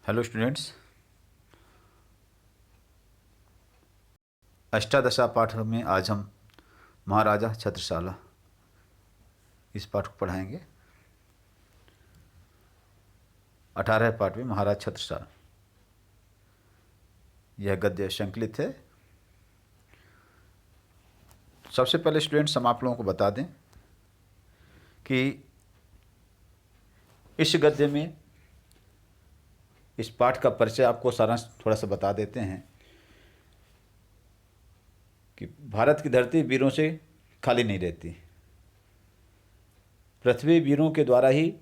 Hello students. अष्टादशा पाठ में आज हम महाराजा छत्रसाल इस पाठ को पढ़ाएंगे। 18वें पाठ में महाराज छत्रसाल, यह गद्य संकलित है। सबसे पहले स्टूडेंट्स हम आप लोगों को बता दें कि इस गद्य में इस पाठ का परिचय आपको सारांश थोड़ा सा बता देते हैं कि भारत की धरती वीरों से खाली नहीं रहती। पृथ्वी वीरों के द्वारा ही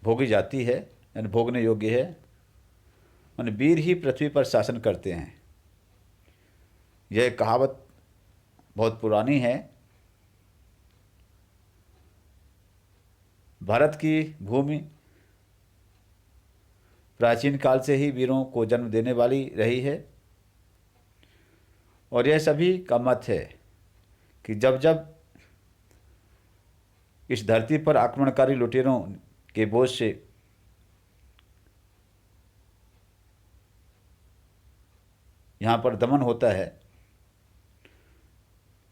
भोगी जाती है, यानी भोगने योग्य है, और वीर ही पृथ्वी पर शासन करते हैं। यह कहावत बहुत पुरानी है। भारत की भूमि प्राचीन काल से ही वीरों को जन्म देने वाली रही है, और यह सभी का मत है कि जब जब इस धरती पर आक्रमणकारी लुटेरों के बोझ से यहाँ पर दमन होता है,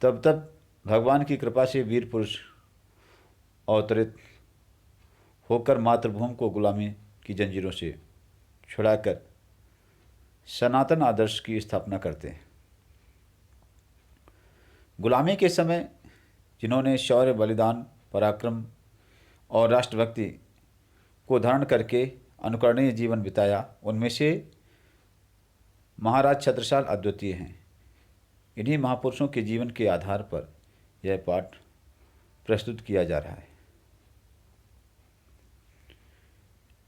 तब तब भगवान की कृपा से वीर पुरुष अवतरित होकर मातृभूमि को गुलामी की जंजीरों से छुड़ाकर सनातन आदर्श की स्थापना करते हैं। गुलामी के समय जिन्होंने शौर्य, बलिदान, पराक्रम और राष्ट्रभक्ति को धारण करके अनुकरणीय जीवन बिताया, उनमें से महाराज छत्रसाल अद्वितीय हैं। इन्हीं महापुरुषों के जीवन के आधार पर यह पाठ प्रस्तुत किया जा रहा है।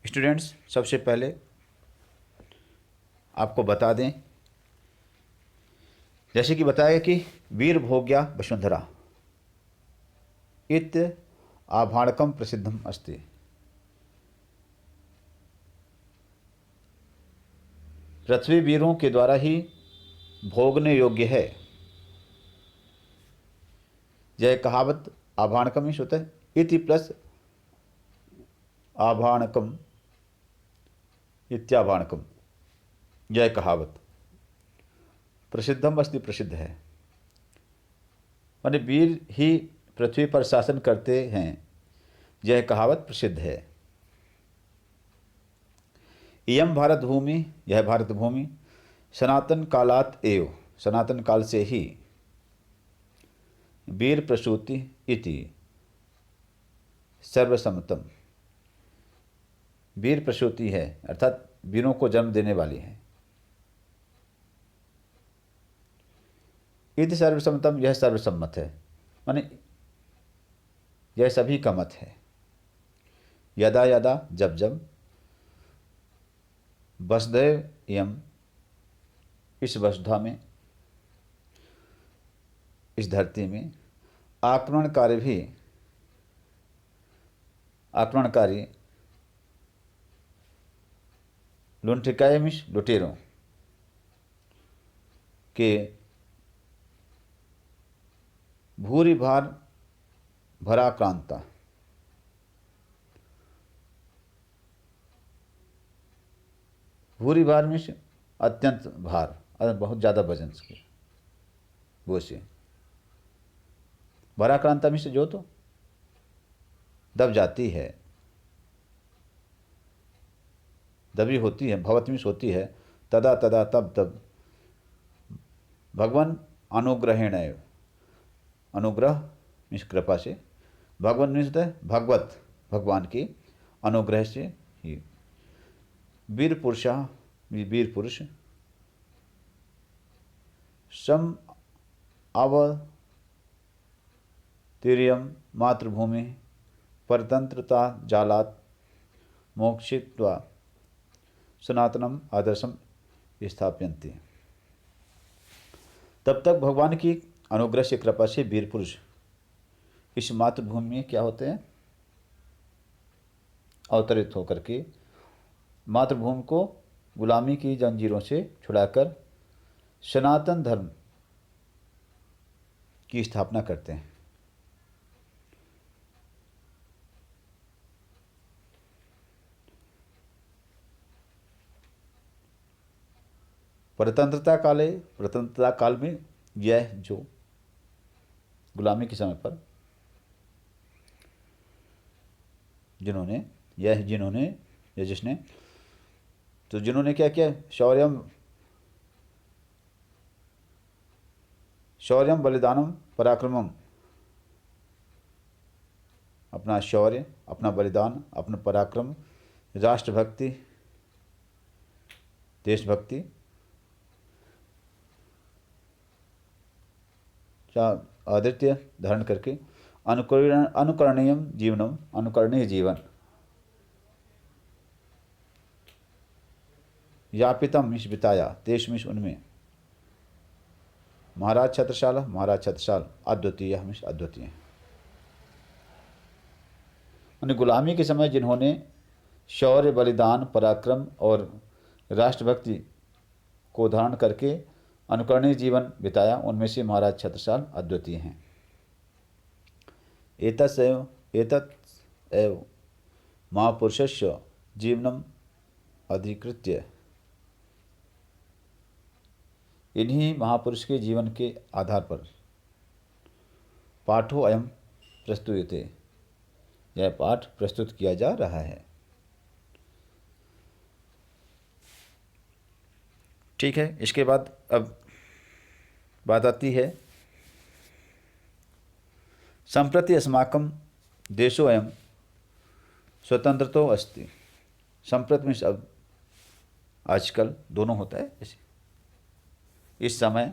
स्टूडेंट्स, सबसे पहले आपको बता दें, जैसे कि बताया कि वीर भोग्या वसुंधरा इत आभाणकम प्रसिद्धम अस्ति। पृथ्वी वीरों के द्वारा ही भोगने योग्य है। यह कहावत आभाणकम ही होता है, इति प्लस आभाणकम इत्याभाणकम। यह कहावत प्रसिद्धम अस्ति प्रसिद्ध है, माने वीर ही पृथ्वी पर शासन करते हैं। यह कहावत प्रसिद्ध है। इयम भारत भूमि, यह भारत भूमि सनातन कालात एव, सनातन काल से ही वीर प्रसूति इति सर्वसम्मतम, वीर प्रसूति है अर्थात वीरों को जन्म देने वाली है। इति सर्वसम्मतम, यह सर्वसम्मत है, माने यह सभी का मत है। यदा यदा, जब जब, वसुधैव यम, इस वसुधा में, इस धरती में आक्रमणकारी लुंठिकायमिश लुटेरों के भूरि भार भराक्रांता, भूरि भार में से अत्यंत भार, बहुत ज़्यादा वजन के वो से, भराक्रांता में से जो तो दब जाती है, दबी होती है, भवतमिश होती है। तदा तदा, तब तब, भगवान अनुग्रहेण, अनुग्रह मिस कृपा से, भगवान मिस भगवत, भगवान की अनुग्रह से ही वीर पुरुषा, वीर पुरुष सम अवतीर्यम मातृभूमि परतंत्रता जालात मोक्षित्वा सनातनम आदर्शम स्थापयन्ति। तब तक भगवान की अनुग्रह से, कृपा से वीर पुरुष इस मातृभूमि में क्या होते हैं, अवतरित होकर के मातृभूमि को गुलामी की जंजीरों से छुड़ाकर सनातन धर्म की स्थापना करते हैं। परतंत्रता काल में यह जो गुलामी के समय पर जिन्होंने जिन्होंने क्या किया, शौर्यम बलिदानम पराक्रमम, अपना शौर्य, अपना बलिदान, अपना पराक्रम, राष्ट्रभक्ति, देशभक्ति, आदित्य धारण करके अनुकरणीय जीवन यापितम मिश बिताया, देश मिश उनमें महाराज छत्रसाल अद्वितीय हमेश अद्वितीय। उन्हें गुलामी के समय जिन्होंने शौर्य, बलिदान, पराक्रम और राष्ट्रभक्ति को धारण करके अनुकरणीय जीवन बिताया, उनमें से महाराज छत्रसाल अद्वितीय हैं। एतत् एव महापुरुषस्य जीवनम अधिकृत्य, इन्हीं महापुरुष के जीवन के आधार पर पाठो अयम प्रस्तुयते, यह पाठ प्रस्तुत किया जा रहा है। ठीक है, इसके बाद अब बात आती है संप्रति अस्माकं देशोऽयं स्वतंत्रतो अस्ति। संप्रति में अब आजकल दोनों होता है, ऐसे इस समय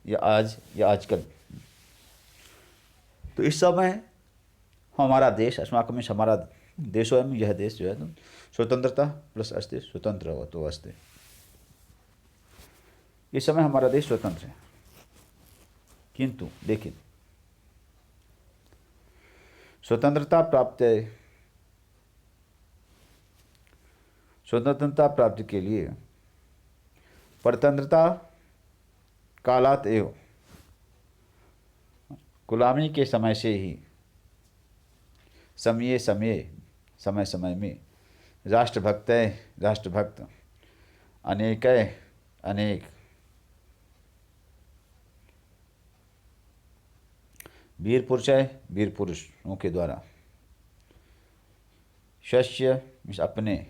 या आज या आजकल। तो इस समय हमारा देश, अस्माकं में हमारा देशोऽयं, यह देश जो है स्वतंत्रता प्लस अस्ति, स्वतंत्र हो तो अस्ति। इस समय हमारा देश स्वतंत्र है, किंतु लेकिन स्वतंत्रता प्राप्ति के लिए परतंत्रता कालात एवं गुलामी के समय से ही समय समय में राष्ट्रभक्त अनेक वीर पुरुषों के द्वारा शस्य अपने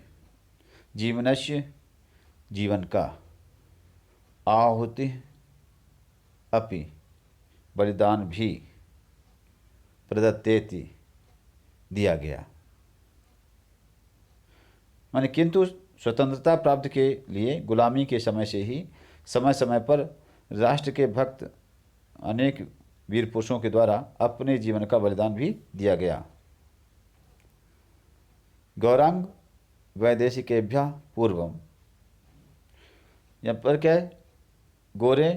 जीवन का आहुति अपि बलिदान भी प्रदत्तेति दिया गया। माने किंतु स्वतंत्रता प्राप्ति के लिए गुलामी के समय से ही समय समय पर राष्ट्र के भक्त अनेक वीर पुरुषों के द्वारा अपने जीवन का बलिदान भी दिया गया। गौरांग वैदेशिकेभ्यः पूर्वम, यहाँ पर क्या है, गोरे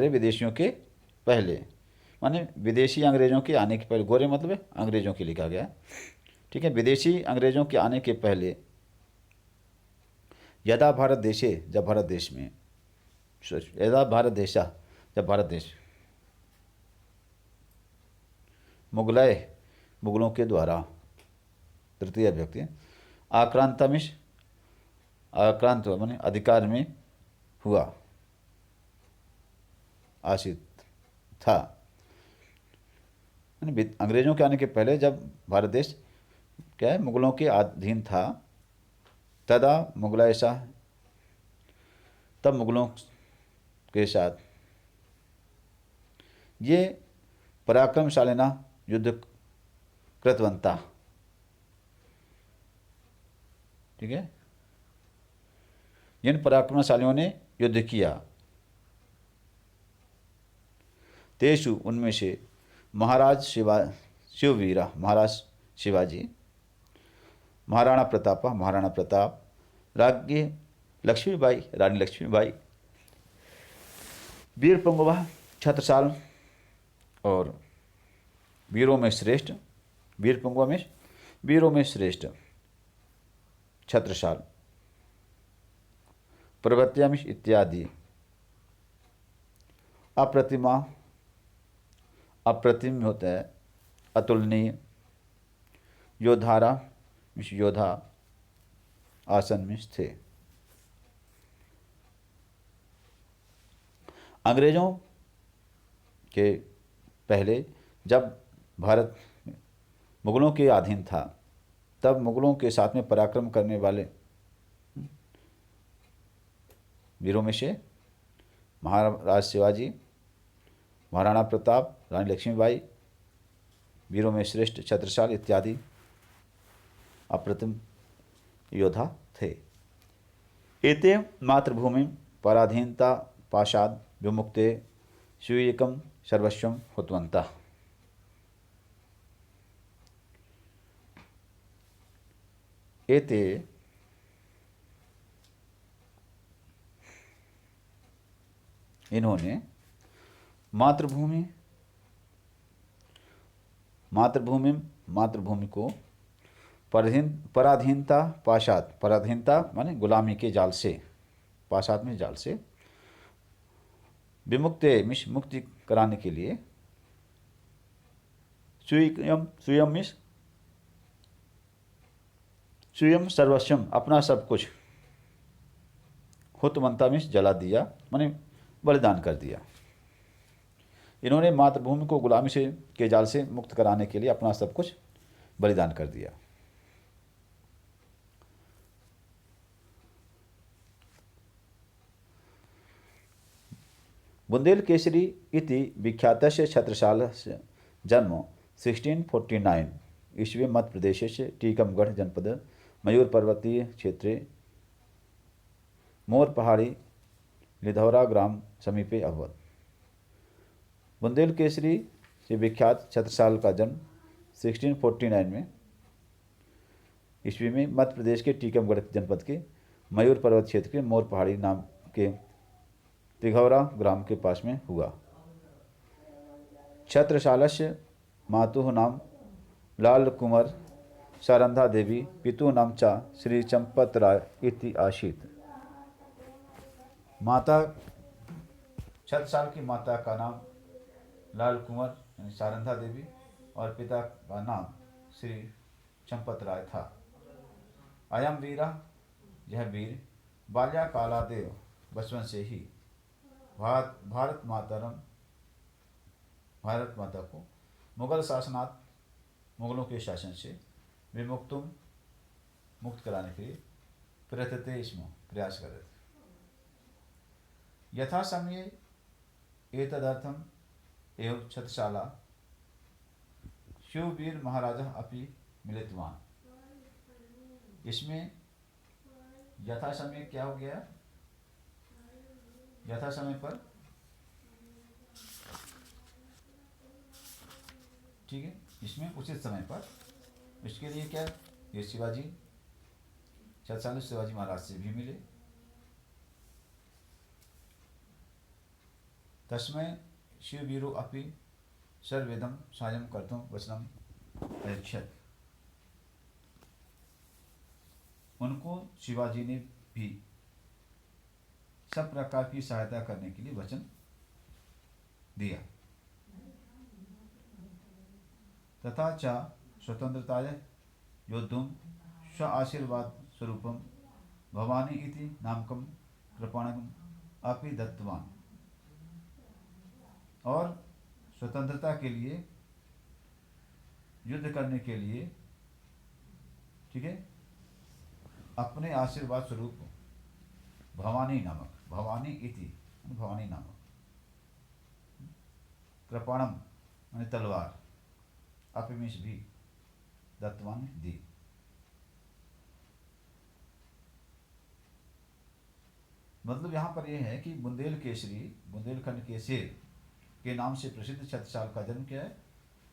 विदेशियों के पहले, माने विदेशी अंग्रेजों के आने के पहले, गोरे मतलब है अंग्रेजों के लिखा गया, ठीक है। विदेशी अंग्रेजों के आने के पहले यदा भारत देश मुगलों के द्वारा, तृतीय व्यक्ति आक्रांत माने अधिकार में हुआ आशित था। अंग्रेजों के आने के पहले जब भारत देश क्या है, मुगलों के अधीन था, तदा तब मुगलों के साथ ये पराक्रमशालिना युद्ध कृतवंता, ठीक है। जिन पराक्रमशालियों ने युद्ध किया, तेषु उनमें से महाराज शिवाजी, महाराणा प्रताप, रानी लक्ष्मीबाई, वीरपुंगवा छत्रसाल और वीरों में श्रेष्ठ छत्रसाल, प्रभृत्यामिष इत्यादि अप्रतिम होता है, अतुलनीय, योद्धा, आसन में थे। अंग्रेजों के पहले जब भारत मुगलों के अधीन था, तब मुगलों के साथ में पराक्रम करने वाले वीरों में से महाराज शिवाजी, महाराणा प्रताप, रानी लक्ष्मीबाई, वीरों में श्रेष्ठ छत्रसाल इत्यादि अप्रतिम योद्धा थे। एते मातृभूमि पराधीनता पाशाद विमुक्ते स्वीयकम सर्वस्वम हुतवन्तः। एते इन्होंने मातृभूमि को पराधीनता पाशाद, पराधीनता माने गुलामी के जाल से, पाशाद में जाल से, विमुक्ते मुक्ति कराने के लिए, स्वयं सर्वस्वम अपना सब कुछ, हुतवंता में जला दिया माने बलिदान कर दिया। इन्होंने मातृभूमि को गुलामी से के जाल से मुक्त कराने के लिए अपना सब कुछ बलिदान कर दिया। बुंदेल केसरी इति विख्यातस्य छत्रसालस्य जन्म 1649 ईस्वी मध्य प्रदेशस्य टीकमगढ़ जनपद मयूर पर्वतीय क्षेत्रे मोर पहाड़ी लिधौरा ग्राम समीपे अभवत। बुंदेल केसरी से विख्यात छत्रसाल का जन्म 1649 में ईस्वी में मध्य प्रदेश के टीकमगढ़ जनपद के मयूर पर्वत क्षेत्र के मोर पहाड़ी नाम के तिघौरा ग्राम के पास में हुआ। छत्रसालस्य मातुः नाम लाल कुंवर सारंधा देवी, पितुः नाम चा श्री चंपत राय इति आसीत्। माता छत्रसाल की माता का नाम लाल कुंवर यानी सारंधा देवी और पिता का नाम श्री चंपत राय था। अयम वीरा, यह वीर बाल्या कालादेव बचपन से ही भारत माता को मुगल शासनात्, मुगलों के शासन से मुक्त कराने के लिए प्रयत्नते इसमें प्रयास कर रहे थे। यथा समय एतदर्थम एवं छत्रसाला शिववीर महाराजा अपि मिलितवान। इसमें यथा समय क्या हो गया, यथा समय पर, ठीक है, इसमें उचित समय पर, इसके लिए क्या, ये शिवाजी, छत्रसाल शिवाजी महाराज से भी मिले। तस्मै शिववीरो अपि सर्वेदम सायं कर्तुं वचनम अयच्छत्। उनको शिवाजी ने भी सब प्रकार की सहायता करने के लिए वचन दिया। तथा च स्वतंत्रताय योद्धुं स्व आशीर्वाद स्वरूपम भवानी इति नामकम कृपाणम अपि दत्तवान। और स्वतंत्रता के लिए, युद्ध करने के लिए, ठीक है, अपने आशीर्वाद स्वरूप भवानी नामक, भवानी इति भवानी नामक, कृपाणम माने तलवार, अपिमिश भी, दत्तवान दी। मतलब यहाँ पर यह है कि बुंदेल केसरी, बुंदेलखंड के शेर के नाम से प्रसिद्ध छत्रसाल का जन्म क्या है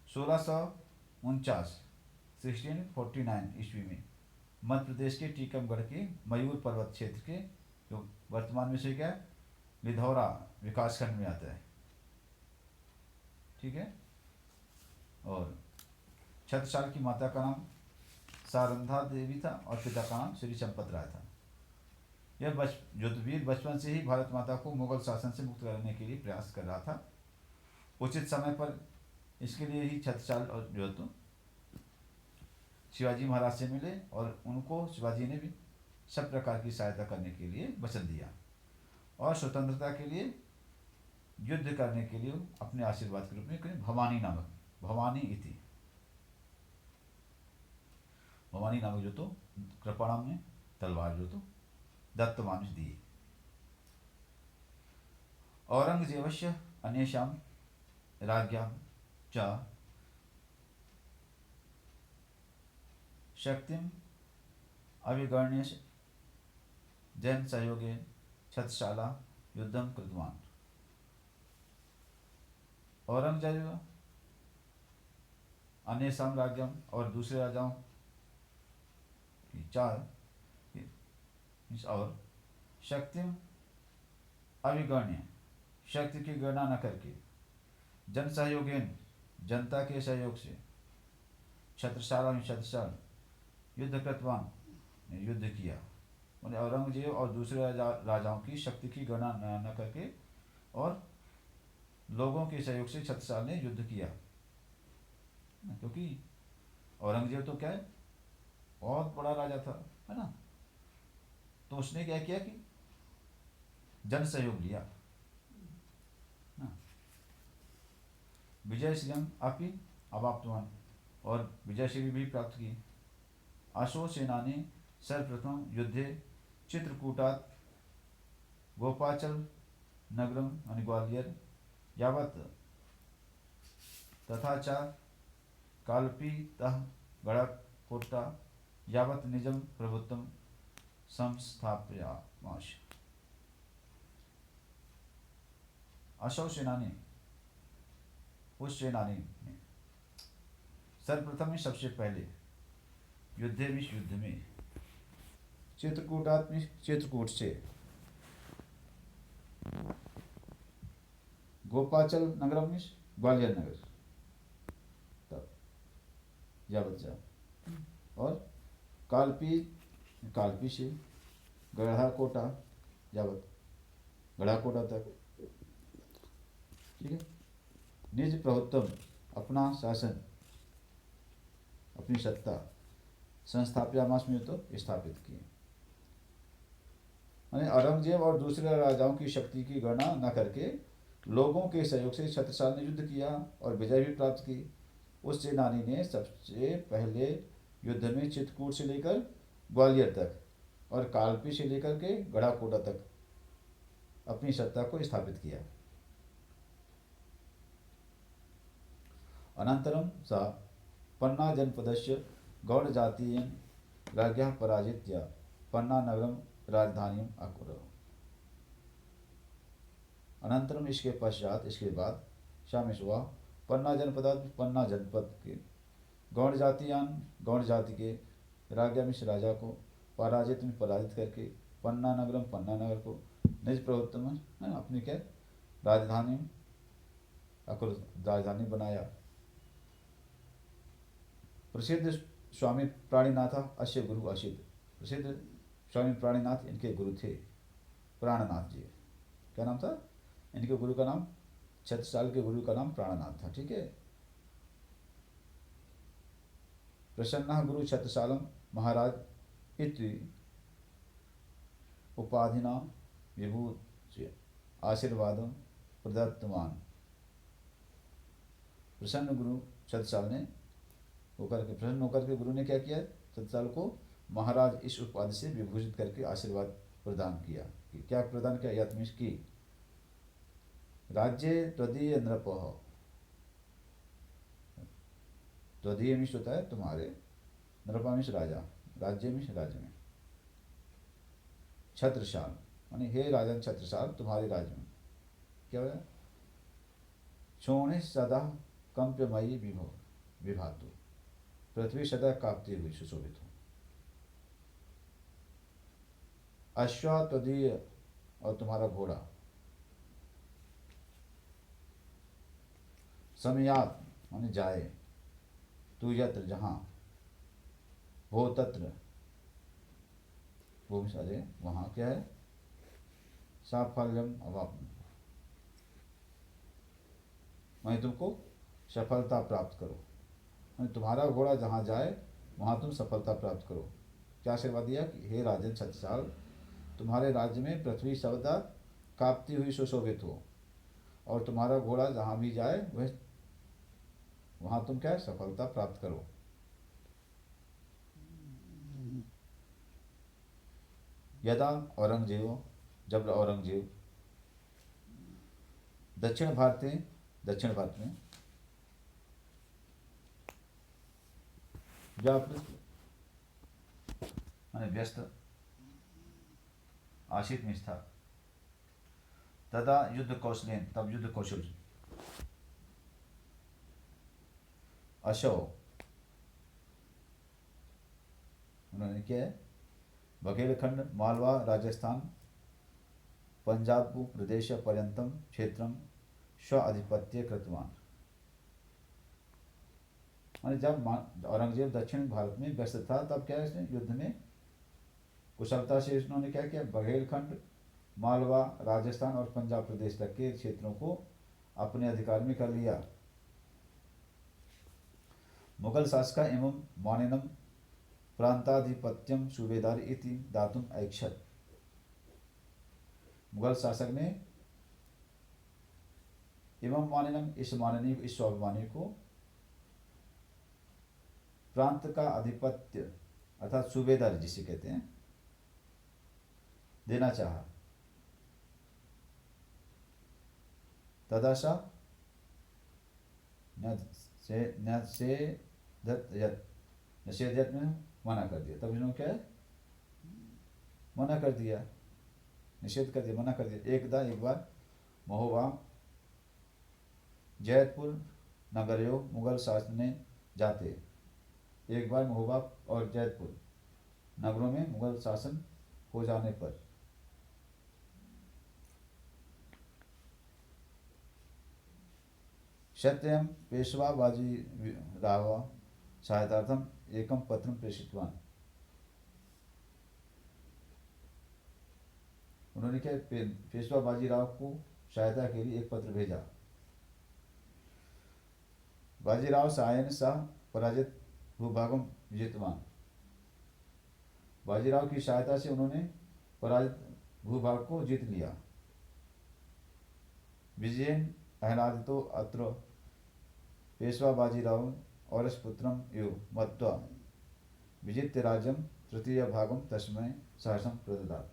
1649 ईस्वी में मध्य प्रदेश के टीकमगढ़ के मयूर पर्वत क्षेत्र के, जो वर्तमान में से क्या है लिधौरा विकासखंड में आता है, ठीक है। और छत्रसाल की माता का नाम सारंधा देवी था और पिता का नाम श्री चंपत राय था। यह युद्धवीर बचपन से ही भारत माता को मुगल शासन से मुक्त करने के लिए प्रयास कर रहा था। उचित समय पर इसके लिए ही छत्रसाल और जो शिवाजी महाराज से मिले और उनको शिवाजी ने भी सब प्रकार की सहायता करने के लिए वचन दिया और स्वतंत्रता के लिए युद्ध करने के लिए अपने आशीर्वाद के रूप में कोई भवानी नामक, भवानी नामक जो तो कृपाणाम में तलवार जो तो दत्तमानुष दिए। औरंगजेबस्य अन्येषां राज्ञां च शक्तिम् अभिगण्य जैन सहयोगे छत्रशाला युद्धम कृतवान। औरंगजेब अन्य साम्राज्यों और दूसरे राजाओं की चार और शक्ति अभिगण्य, शक्ति की गणना न करके, जन सहयोगेन, जनता के सहयोग से, छत्रशाला में छत्रसाल युद्ध कृतवान, युद्ध किया। उन्हें औरंगजेब और दूसरे राजाओं की शक्ति की गणना न करके और लोगों के सहयोग से छत्रसाल ने युद्ध किया। क्योंकि औरंगजेब तो क्या है, बहुत बड़ा राजा था, है ना। तो उसने क्या किया कि जन सहयोग लिया ना। विजय श्रीयम अपि अवाप्तवान, और विजय श्री भी प्राप्त की। अशोक सेना ने सर्वप्रथम युद्धे चित्रकूटात गोपाचल नगरम यानी ग्वालियर यावत तथा च काल्पीतः गढ़कोटा यावत निजम प्रभुत्वम संस्थापयामास। अशोक सेनानी, उस सेनानी ने सर्वप्रथम में सबसे पहले युद्ध में चित्रकूटात में, चित्रकूट से गोपाचल नगरम में ग्वालियर नगर तब यावत जा, और काल्पी से गढ़ाकोटा यावत, गढ़ाकोटा तक, ठीक है। निज प्रभुत्व, अपना शासन, अपनी सत्ता संस्थाप्यामास में तो स्थापित किए। औरंगजेब और दूसरे राजाओं की शक्ति की गणना न करके लोगों के सहयोग से छत्रसाल ने युद्ध किया और विजय भी प्राप्त की। उस सेनानी ने सबसे पहले युद्ध में चित्रकूट से लेकर ग्वालियर तक और काल्पी से लेकर के गढ़ाकोटा तक अपनी सत्ता को स्थापित किया। अनंतरम सा पन्ना जनपदस्य गौड़ जातीयन राज्ञः पराजित्य पन्ना नगरम राजधानी अकुर। अनंतरम, इसके पश्चात, इसके बाद, शामिश हुआ पन्ना जनपद, पन्ना जनपद के गौड़ जातियान, गौड़ जाति के राज्ञा में राजा को पराजित में पराजित करके पन्ना नगरम, पन्ना नगर को निज प्रभुत्व में, है ना, अपनी क्या राजधानी अकुर राजधानी बनाया। प्रसिद्ध स्वामी प्राणीनाथ अश्य गुरु असित, प्रसिद्ध स्वामी प्राणीनाथ इनके गुरु थे, प्राणनाथ जी। क्या नाम था इनके गुरु का नाम? छत्रसाल के गुरु का नाम प्राणनाथ था, ठीक है। प्रसन्न गुरु छत्रसालम महाराज इति उपाधिना विभूति आशीर्वादम प्रदत्तवान। प्रसन्न गुरु छत्रसाल ने प्रसन्न होकर के गुरु ने क्या किया? छत्रसाल को महाराज इस उपाधि से विभूषित करके आशीर्वाद प्रदान किया। क्या प्रदान किया? यत्मिश की राज्य त्वदीय नृपः, त्वदीय मिश होता है तुम्हारे, नृपामिश राजा, राज्य मिश राज्य में, छत्रसाल माने हे राजन छत्रसाल तुम्हारे राज्य में क्या होगा? क्षोणे सदा कंप्यमयी विभातु, पृथ्वी सदा कांपती हुई सुशोभित हो। अश्वा त्वदीय, और तुम्हारा घोड़ा, समयात माने जाए, तू यत्र जहाँ, वो तत्र वो भी सारे वहाँ क्या है? साफल्यम अवाप्नु, मैं तुमको सफलता प्राप्त करो, मैं तुम्हारा घोड़ा जहाँ जाए वहाँ तुम सफलता प्राप्त करो, क्या आशीर्वाद दिया कि हे राजन छत्रसाल, तुम्हारे राज्य में पृथ्वी सर्वदा कांपती हुई सुशोभित हो, और तुम्हारा घोड़ा जहाँ भी जाए वह वहाँ तुम क्या है सफलता प्राप्त करो। यदा औरंगजेब जब औरंगजेब दक्षिण भारत में व्यापृत माने व्यस्त आशित में था, तदा युद्ध कौशलेन तब युद्ध कौशल अशो उन्होंने क्या है बघेलखंड मालवा राजस्थान पंजाब प्रदेश पर्यंतम क्षेत्रम स्व आधिपत्य कृतवान। माने जब औरंगजेब दक्षिण भारत में व्यस्त था तब क्या है इसने युद्ध में कुशलता से उन्होंने क्या किया, बघेलखंड मालवा राजस्थान और पंजाब प्रदेश तक के क्षेत्रों को अपने अधिकार में कर लिया। मुगल शासक एवं मानिनम प्रांताधिपत्यम सूबेदार इति दातुम ऐक्षत। मुगल शासक ने एवं मानिनम इस माननीय इस स्वाभिमानी को प्रांत का अधिपत्य अर्थात सूबेदार जिसे कहते हैं देना चाहा। तदाशा निषेधयत में मना कर दिया। तब इन्होंने क्या है मना कर दिया, निषेध कर दिया, मना कर दिया। एक बार महोबा जैतपुर नगरयो मुगल शासन ने जाते, एक बार महोबा और जैतपुर नगरों में मुगल शासन हो जाने पर क्षत्रियम पेशवा बाजी राव सहायतार्थम एकम पत्रम प्रेषितवान। उन्होंने क्या पेशवा बाजीराव को सहायता के लिए एक पत्र भेजा। बाजीराव सायन सह पराजित भूभागम विजितवान। बाजीराव की सहायता से उन्होंने पराजित भूभाग को जीत लिया। विजयन अहलादितो अत्र पेशवा बाजीराव और पुत्रम यो मत्वा विजित्य राज्यम तृतीय भागम तस्मै सहसम प्रददात।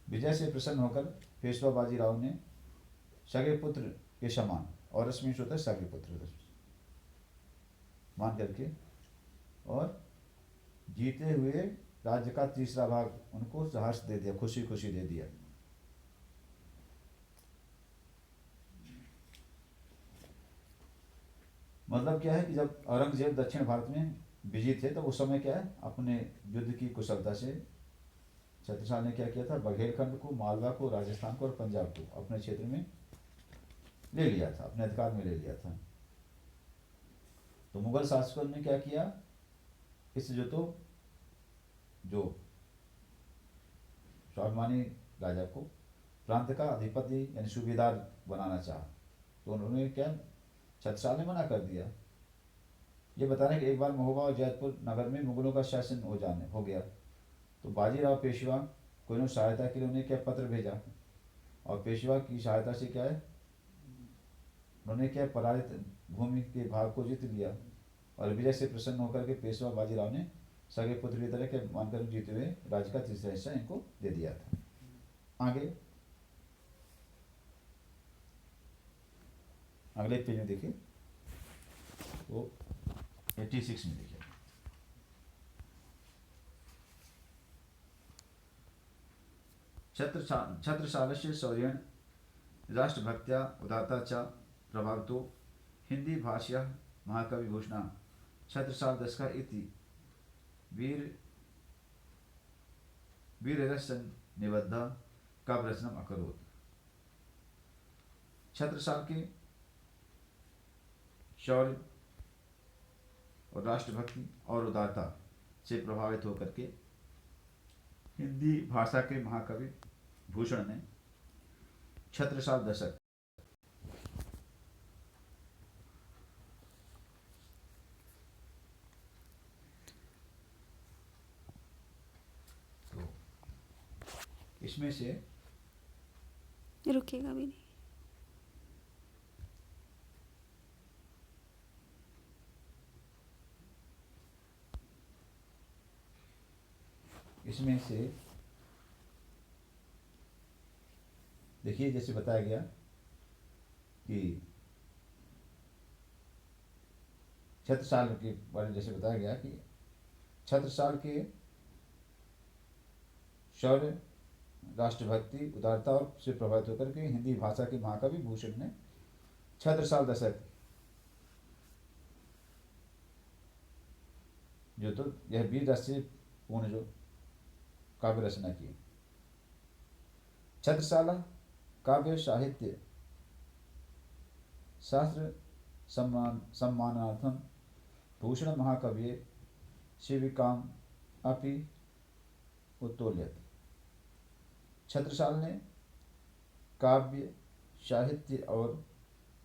विजय से प्रसन्न होकर पेशवा बाजीराव ने सगे पुत्र के समान, और इसमें होता है सगे पुत्र मान करके, और जीते हुए राज्य का तीसरा भाग उनको हर्ष दे दिया, खुशी खुशी दे दिया। मतलब क्या है कि जब औरंगजेब दक्षिण भारत में विजयी थे तो उस समय क्या है अपने युद्ध की कुशलता से छत्रसाल ने क्या किया था, बघेलखंड को, मालवा को, राजस्थान को और पंजाब को अपने क्षेत्र में ले लिया था, अपने अधिकार में ले लिया था। तो मुगल शासकों ने क्या किया, इस जो स्वाभिमानी राजा को प्रांत का अधिपति यानी सूबेदार बनाना चाहा, तो उन्होंने क्या छत्रसाल ने मना कर दिया। ये बता रहे कि एक बार महोबा और जैतपुर नगर में मुगलों का शासन हो गया, तो बाजीराव पेशवा को इन्होंने सहायता के लिए उन्हें क्या पत्र भेजा, और पेशवा की सहायता से क्या है उन्होंने क्या पराजित भूमि के भाग को जीत लिया, और विजय से प्रसन्न होकर के पेशवा बाजीराव ने सगे पुत्र की तरह के मानकर जीते हुए राज्य का तीसरा हिस्सा इनको दे दिया था। आगे अगले पेज में देखिए, वो 86 में देखिए, छत्रसालस्य शौर्येण राष्ट्रभक्त्या उदारता च प्रभावितो हिंदी भाषया महाकवि भूषणा छत्रसाल दशका इति वीररसन निबद्ध काव्य रचनम अकरोत्। छत्रसाल के शौर्य और राष्ट्रभक्ति और उदारता से प्रभावित होकर के हिंदी भाषा के महाकवि भूषण ने छत्रसाल दशक इसमें से रुकेगा भी नहीं। इसमें से देखिए, जैसे बताया गया कि छत्रसाल के बारे में जैसे बताया गया कि छत्रसाल के शौर्य, राष्ट्रभक्ति, उदारता और से प्रभावित होकर के हिंदी भाषा के महाकवि भूषण ने छत्रसाल दशक जो तो यह वीर रस से पूर्ण जो काव्य रचना की। छत्रसाला काव्य साहित्य शास्त्र सम्मानार्थम भूषण महाकवि शिविकाम अपि उत्तोल्यत। छत्रसाल ने काव्य साहित्य और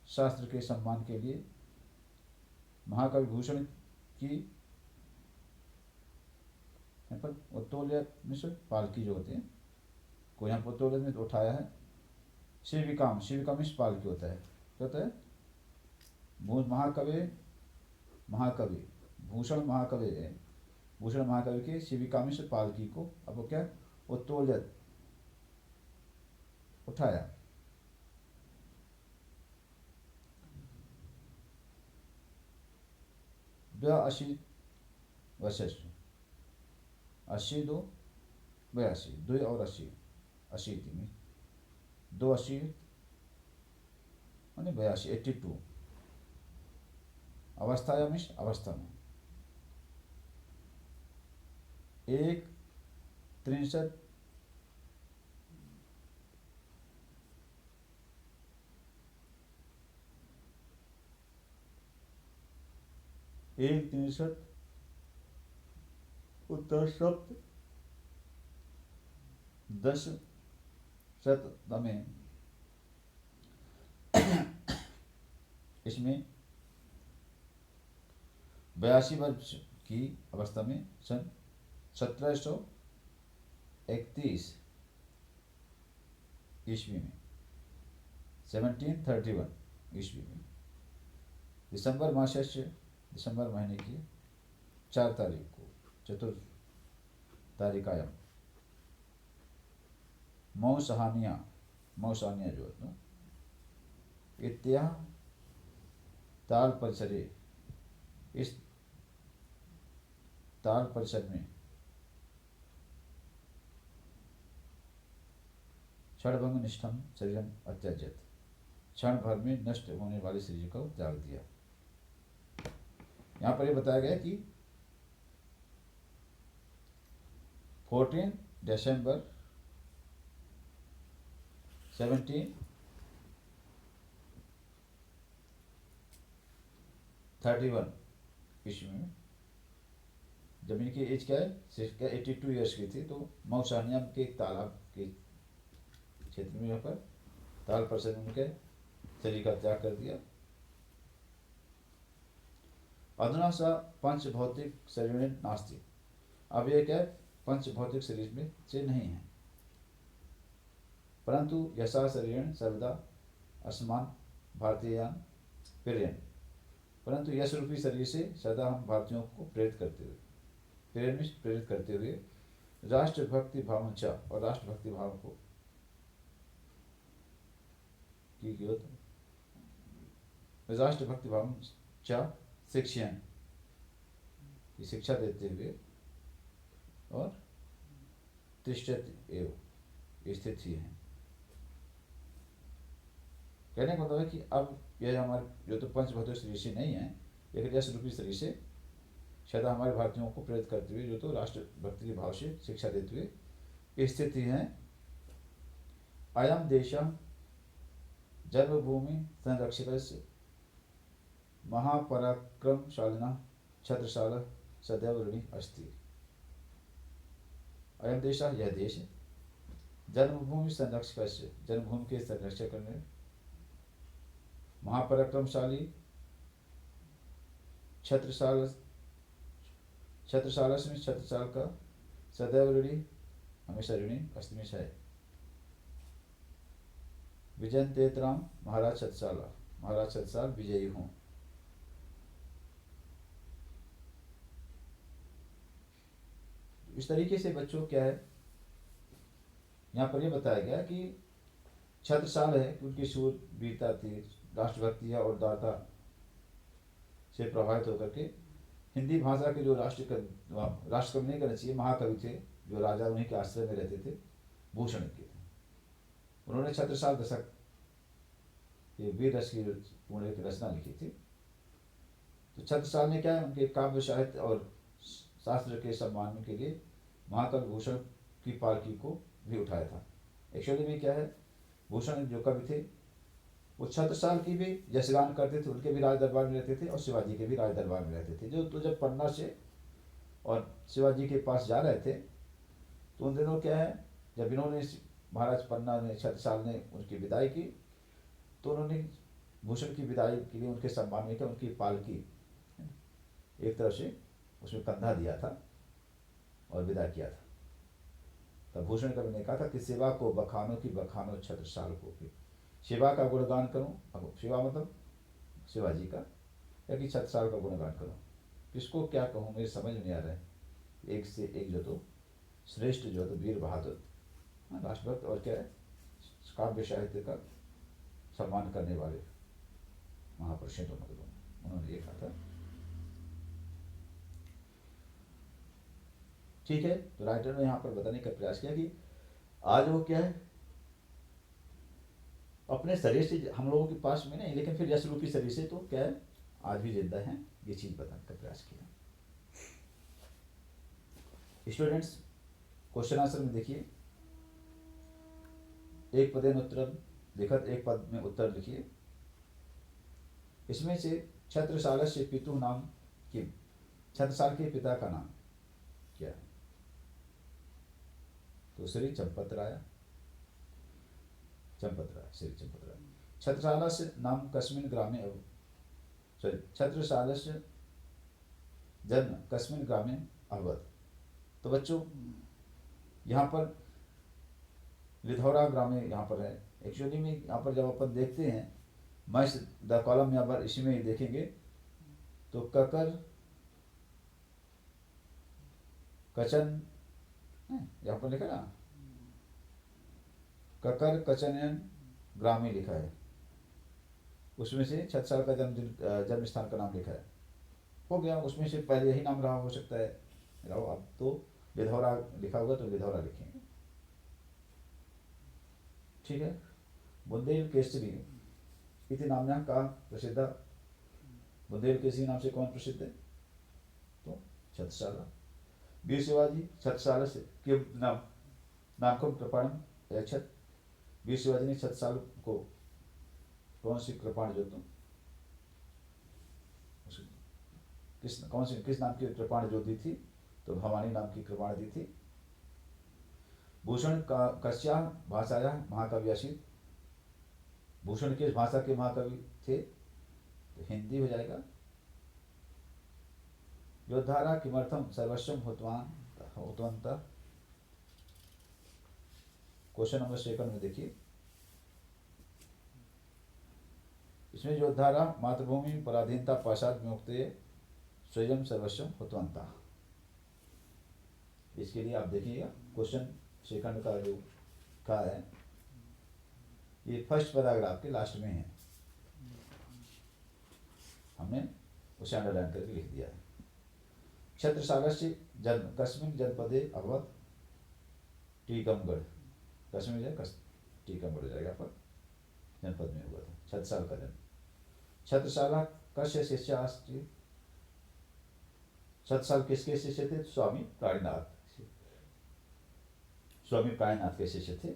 शास्त्र के सम्मान के लिए महाकवि भूषण की यहाँ पर उत्तोल्यत में से पालकी जो होते हैं को यहाँ पर उत्तोल्यत में उठाया है। शिविकाम, शिविकाम में पालकी होता है, क्या होता है? महाकवि, महाकवि भूषण महाकवि है, भूषण महाकवि के शिविका में से पालकी को अब वो क्या उत्तोल्यत उठाया। अशी वर्षस्व 80 2 82 2 और 80 80 में 280 माने 82 82 अवस्थाया में अवस्था में 1 63 1 63 उत्तर शब्द 10 में इसमें 82 वर्ष की अवस्था में सन 1731 ईस्वी में 1731 ईस्वी में दिसंबर मासस्य दिसंबर महीने की 4 तारीख को चतुर्थ तारीखायाम मौसहानिया जो है इत्या ताल परिसरे, इस ताल परिसर में क्षणभंग निष्ठम शरीरम अत्यजत, क्षण भर में नष्ट होने वाले शरीर को त्याग दिया। यहाँ पर यह बताया गया कि 14 दिसंबर 1731 ईस्वी में जब इनकी एज क्या है 82 ईयर्स की थी, तो मौसानिया के एक तालाब के क्षेत्र में यहाँ पर ताल परिसर में उनके शरीर का त्याग कर दिया। अधुना सा पंच भौतिक शरीर नास्ति, अब यह क्या है पंच भौतिक शरीर में से नहीं है, परंतु यशा शरीर सर्वदा असमान भारतीयान प्रेरण, परंतु यश रूपी शरीर से सदा हम भारतीयों को प्रेरित करते हुए राष्ट्रभक्ति भावना और राष्ट्रभक्ति भाव को राष्ट्रभक्ति भाव शिक्षण की शिक्षा देते हुए और तिष्ठत एवं स्थित ही है। कहने का मतलब है कि अब यह हमारे जो तो पंच भौतिक शरीर से नहीं है, लेकिन यश रूपी शरीर से सदा हमारे भारतीयों को प्रेरित करते हुए जो तो राष्ट्रभक्ति के भाव से शिक्षा देते हुए स्थिति है। अयम देश जन्मभूमि संरक्षक महापराक्रमशालिना छत्रसाल सदैव ऋणी अस्ति। अयम देश, यह देश जन्मभूमि संरक्षक, जन्मभूमि के संरक्षक करने महापराक्रमशाली छत्रसाल का सदैव ऋणी, हमेशा ऋणी अस्ति में है। विजयंतेतराम महाराज छत्रसाल, महाराज छत्रसाल विजयी हों। इस तरीके से बच्चों क्या है, यहाँ पर यह बताया गया कि छत्रसाल है कि उनकी शूर वीरता थी, राष्ट्रभक्ति है और दाता से प्रभावित होकर के हिंदी भाषा के जो राष्ट्रकवि नहीं कहना चाहिए, महाकवि थे, जो राजा उन्हीं के आश्रय में रहते थे, भूषण के थे। उन्होंने छत्रसाल दशक ये वीर रस की पूर्ण एक रचना लिखी थी। तो छत्रसाल ने क्या है, उनके काव्य साहित्य और शास्त्र के सम्मान के लिए महाकवि भूषण की पालकी को भी उठाया था। एक्चुअली में क्या है, भूषण जो कवि थे वो छत्रसाल की भी यशगान करते थे, उनके भी राज दरबार में रहते थे और शिवाजी के भी राज दरबार में रहते थे। जो तो जब पन्ना से और शिवाजी के पास जा रहे थे तो उन दिनों क्या है, जब इन्होंने महाराज पन्ना ने छत्रसाल ने उनकी विदाई की तो उन्होंने भूषण की विदाई के लिए उनके सम्मान में क्या उनकी पालकी एक तरह से उसमें कंधा दिया था और विदा किया था। तब भूषण कवि ने कहा था कि सेवा को बखानो की बखानो छत्रसाल को की, शिवा का गुणगान करूं, शिवा मतलब शिवाजी का, या कि छत्रसाल का गुणगान करूं, किसको क्या कहूं मुझे समझ नहीं आ रहा है। एक से एक जो तो श्रेष्ठ जो तो वीर बहादुर राष्ट्रभक्त और क्या है काव्य साहित्य का सम्मान करने वाले महापुरुष हैं दोनों के दोनों, उन्होंने ये कहा था। ठीक है, तो राइटर ने यहाँ पर बताने का प्रयास किया कि आज वो क्या है अपने शरीर से हम लोगों के पास में नहीं, लेकिन फिर यश रूपी शरीर से तो क्या है आज भी जिंदा है, ये चीज बताने का प्रयास किया। स्टूडेंट्स क्वेश्चन आंसर में देखिए, एक पदेन उत्तरम लिखत, एक पद में उत्तर लिखिए। इसमें से छत्रसाल से पितु नाम किम, छत्रसाल के पिता का नाम क्या है? तो श्री चंपत राय, श्री चंपत राय। छत्रसाल से नाम कस्मिन ग्रामे सॉरी छत्रसाल से जन्म कस्मिन ग्रामे अवध। तो बच्चों यहाँ पर लिधौरा ग्रामे यहाँ पर है। एक्चुअली में यहाँ पर जब अपन देखते हैं मैच द कॉलम यहाँ पर इसी में ही देखेंगे तो ककर कचन यहाँ पर लिखा ना, ककर कचनयन ग्रामी लिखा है, उसमें से छत्रसाल का जन्म स्थान का नाम लिखा है। हो गया, उसमें से पहले यही नाम रहा हो सकता है, रहो अब तो लिधौरा लिखा होगा तो लिधौरा लिखेंगे। ठीक है, बुंदेल केसरी इति नाम्ना का प्रसिद्ध, बुंदेल केसरी नाम से कौन प्रसिद्ध है? तो छत्रसाल। वीर शिवाजी छत्रसाल से के नाम को कृपाण छत, वीर शिवाजी ने छत्रसाल को कौन सी कृपाण जो तुम किस नाम की कृपाण जो दी थी? तो भवानी नाम की कृपाण दी थी। भूषण का कस्या भाषाया महाकवि असित, भूषण किस भाषा के महाकवि थे? तो हिंदी हो जाएगा। योद्धारा किमर्थम सर्वस्वम होतवंत, क्वेश्चन नंबर 2 में देखिए, इसमें योद्धारा मातृभूमि पराधीनता पश्चात विमुक्ते स्वयं सर्वस्वम होतवंता। इसके लिए आप देखिएगा क्वेश्चन 2 का जो का है, ये फर्स्ट पैराग्राफ के लास्ट में है, हमने उसे अंडरलाइन करके लिख दिया है। छत्रसाल से जन्म कस्मिन जनपदे अवध टीकमगढ़, कस्मिन जगह टीकमगढ़ हो जाएगा पर जनपद में हुआ था छत्रसाल का जन्म। छत्रसाल कस्य शिष्य अस्ति, छत्रसाल किसके शिष्य थे? स्वामी प्राणनाथ, स्वामी प्राणनाथ के शिष्य थे।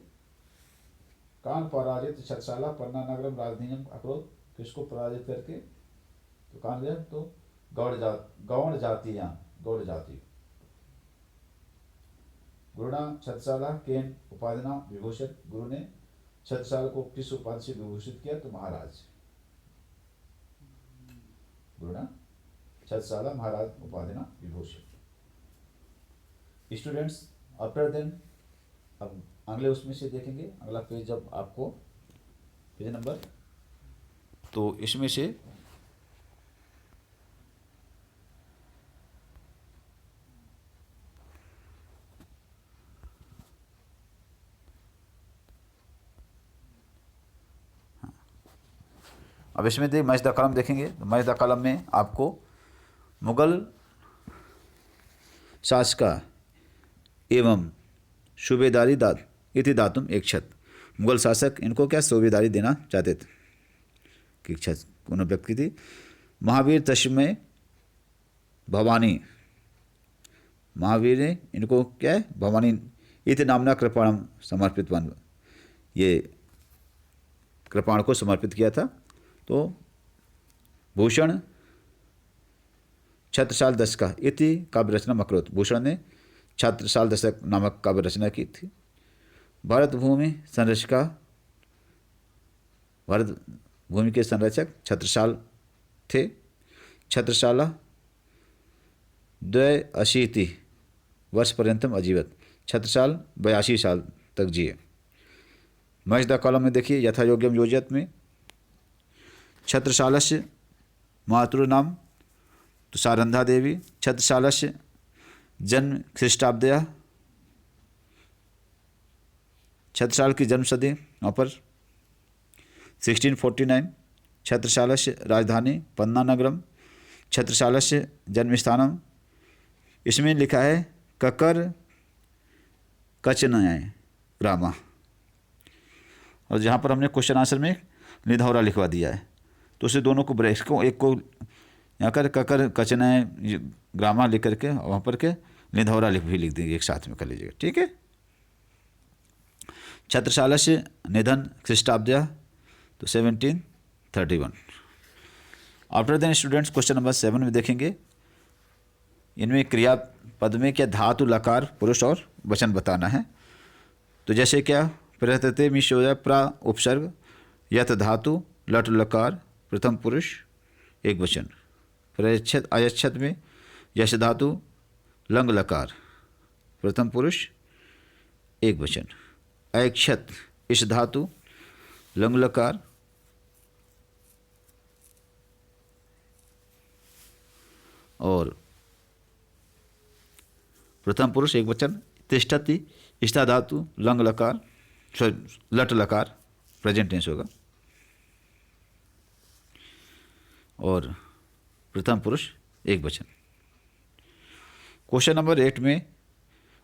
कान पराजित छत्रसाला पन्ना नगरम राजधानी अक्रोध, किसको पराजित करके? तो कान गया तो गौड़ जाति। गुरुना छत्रसाला केन उपाधिना विभूषित, गुरु ने छत्रसाल को किस उपाधि से विभूषित किया? तो महाराज। गुरुना छत्रसाला महाराज उपाधिना विभूषित। स्टूडेंट्स आफ्टर देन अब अगले उसमें से देखेंगे, अगला पेज जब आपको पेज नंबर, तो इसमें से अब इसमें मजदा कलम देखेंगे। तो मजदा कलम में आपको मुग़ल शासका एवं सूबेदारी दात इति दातुम एक छत। मुग़ल शासक इनको क्या सूबेदारी देना चाहते थे कि छत उन्होंने व्यक्त की थी। महावीर तस्मय भवानी, महावीर ने इनको क्या है भवानी इति नामना कृपाणम समर्पित वन, ये कृपाण को समर्पित किया था। तो भूषण छत्रसाल दशका इति काव्य रचना मकरोत, भूषण ने छत्रसाल दशक नामक काव्य रचना की थी। भारत भूमि संरचका, भारत भूमि के संरचक छत्रसाल थे। छत्रसाला 82 वर्ष पर्यंतम अजीवत, छत्रसाल 82 साल तक जिए। मजदा कॉलम में देखिए यथा योग्यम योजत में छत्रसालस्य मातृनाम तो सारंधा देवी, छत्रसालस्य जन्म ख्रीष्टाब्दया, छत्रसाल की जन्म सदी वहाँ पर 1649, छत्रसालस्य राजधानी पन्ना नगरम, छत्रसालस्य जन्म स्थानम, इसमें लिखा है ककर कचनय ग्रामा, और जहाँ पर हमने क्वेश्चन आंसर में निधौरा लिखवा दिया है तो उसे दोनों को ब्रेक को एक को यहाँ कर ककर कचनय ग्रामा लिख करके वहाँ पर के निधौरा भी लिख देंगे, एक साथ में कर लीजिएगा, ठीक है। छत्रसालस्य निधन ख्रीष्टाब्दया तो 1731। After then students question number 7 में देखेंगे, इनमें क्रियापद में क्या धातु लकार पुरुष और वचन बताना है। तो जैसे क्या प्रत्यय में शोया प्रा उपसर्ग, यथ धातु लट लकार प्रथम पुरुष एक वचन। प्रयच्छत अयच्छत में यश धातु लंग लकार प्रथम पुरुष एक वचन। ऐक्षत इस धातु लंग लकार और प्रथम पुरुष एक वचन। तिष्ठति इष्टा धातु लंग लकार लट लकार प्रेजेंट टेंस होगा और प्रथम पुरुष एक वचन। क्वेश्चन नंबर 8 में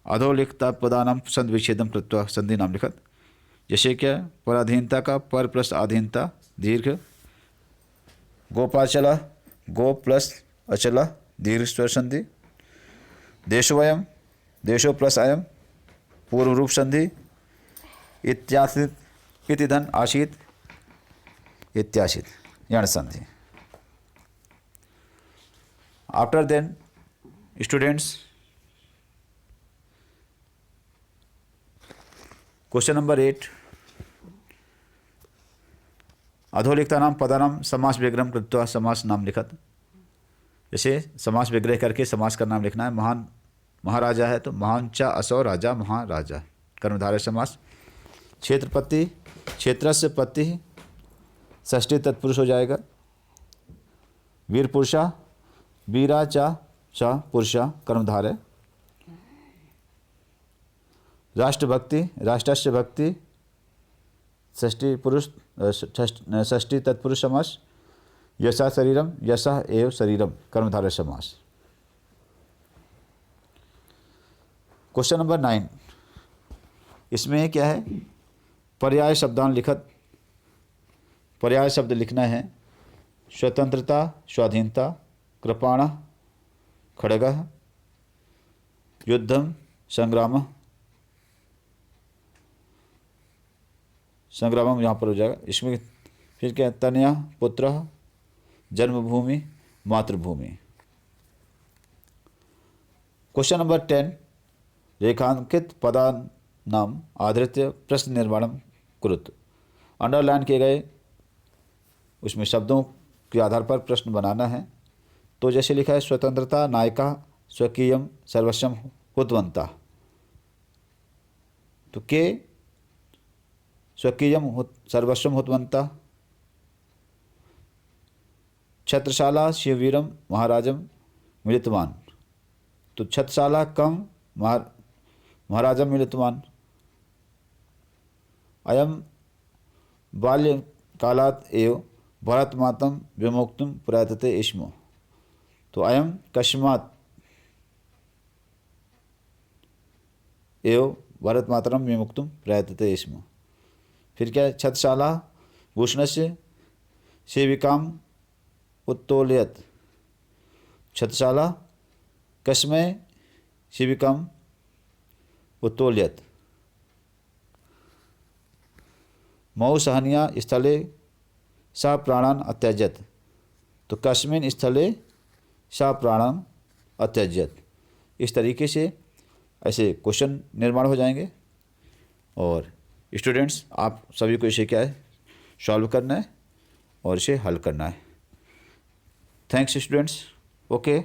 अधोलिखिता पदानाम संधि विच्छेदम कृत्वा संधि नाम लिखत। जैसे क्या पराधीनता का पर प्लस आधीनता दीर्घ, गोपाचला गो प्लस अचला दीर्घ स्वर संधि, देशोयम देशो प्लस अयम पूर्व रूप संधि, इत्यासित इति धन आशित इत्याशित यण संधि। After then students question number 8 अधोलिखिता नाम पदानाम समास विग्रह कृत्वा समास नाम लिखत। जैसे समास विग्रह करके समास का नाम लिखना है। महान महाराजा है तो महान चा असौ राजा महाराजा कर्मधारय समास। क्षेत्रपति क्षेत्रस्य पति षष्ठी तत्पुरुष हो जाएगा। वीर पुरुषा वीरा चा पुरुषा कर्मधारय। राष्ट्रभक्ति राष्ट्रस्य भक्ति षष्ठी पुरुष षष्ठी तत्पुरुष समास। यशा शरीरम यशा एव शरीरम कर्मधारय समास। क्वेश्चन नंबर 9 इसमें क्या है पर्याय शब्दान लिखत। पर्याय शब्द लिखना है स्वतंत्रता स्वाधीनता, कृपाण खड़ग, युद्धम संग्राम संग्रामम यहाँ पर हो जाएगा। इसमें फिर क्या तनया पुत्र जन्मभूमि मातृभूमि। क्वेश्चन नंबर 10 रेखांकित पदानाम आधृत्य प्रश्न निर्माणम कुरुत। अंडरलाइन किए गए उसमें शब्दों के आधार पर प्रश्न बनाना है। तो जैसे लिखा है स्वतंत्रता नायका स्वकीयम सर्वस्वम हुतवंता, तो के स्वकीयम सर्वस्वम हुतवंता। छत्रशाला शिववीरम महाराजम मिलितवान। तो छत्रशाला कम महाराजम मिलितवान। अयम बाल्यकालात् एव भारतमातं विमुक्तुं प्रयतते स्म। तो अयम कस्मात् एव भारतमातरम विमुक्तुं प्रयतते स्म। फिर क्या है, छत्रशाला भूषणस्य सेविकाम उत्तोलयत। छत्रशाला कस्मै सेविकाम उत्तोलयत। मौसहनिया स्थले सा प्राणान अत्यजत। तो कस्मिन स्थले सा प्राणान अत्यजत। इस तरीके से ऐसे क्वेश्चन निर्माण हो जाएंगे और स्टूडेंट्स आप सभी को इसे क्या है सॉल्व करना है और इसे हल करना है। Thanks students. ओके।